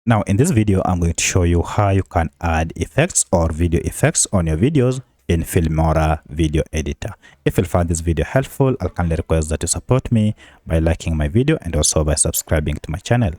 Now in this video, I'm going to show you how you can add effects or video effects on your videos in Filmora Video Editor. If you find this video helpful, I'll kindly request that you support me by liking my video and also by subscribing to my channel.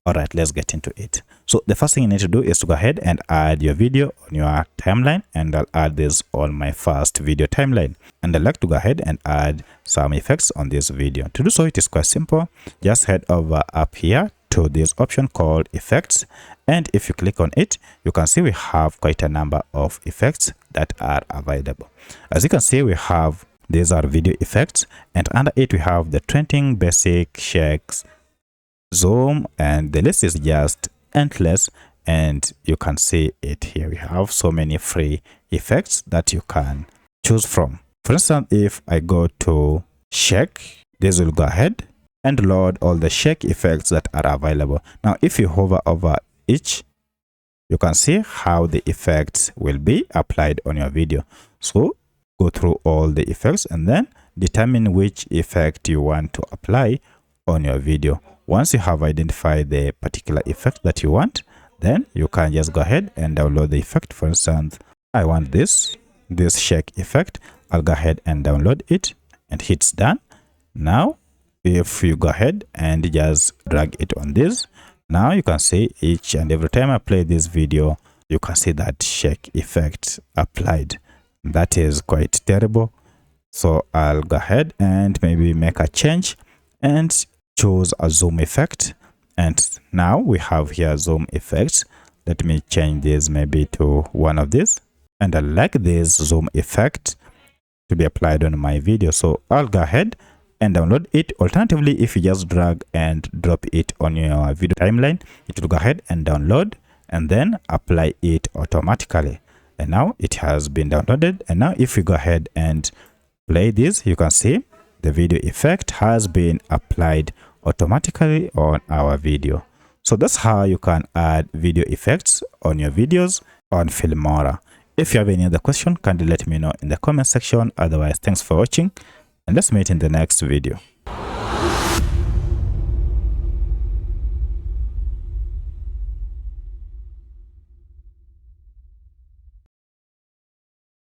Alright, let's get into it. So the first thing you need to do is to go ahead and add your video on your timeline, and I'll add this on my first video timeline. And I'd like to go ahead and add some effects on this video. To do so, it is quite simple. Just head over up here to this option called effects, and if you click on it, you can see we have quite a number of effects that are available. As you can see, we have these are video effects, and under it we have the trending, basic, shakes, zoom, and the list is just endless. And you can see it here. We have so many free effects that you can choose from. For instance, if I go to shake, this will go ahead and load all the shake effects that are available. Now if you hover over each, you can see how the effects will be applied on your video. So go through all the effects and then determine which effect you want to apply on your video. Once you have identified the particular effect that you want, then you can just go ahead and download the effect. For instance, I want this shake effect. I'll go ahead and download it and hit done. Now if you go ahead and just drag it on this, now you can see each and every time I play this video, you can see that shake effect applied. That is quite terrible. So I'll go ahead and maybe make a change and choose a zoom effect. And now we have here zoom effects. Let me change this maybe to one of these, and I like this zoom effect to be applied on my video. So I'll go ahead and download it. Alternatively, if you just drag and drop it on your video timeline, it will go ahead and download and then apply it automatically. And now it has been downloaded. And now if you go ahead and play this, you can see the video effect has been applied automatically on our video. So that's how you can add video effects on your videos on Filmora. If you have any other question, kindly let me know in the comment section. Otherwise, thanks for watching, and let's meet in the next video.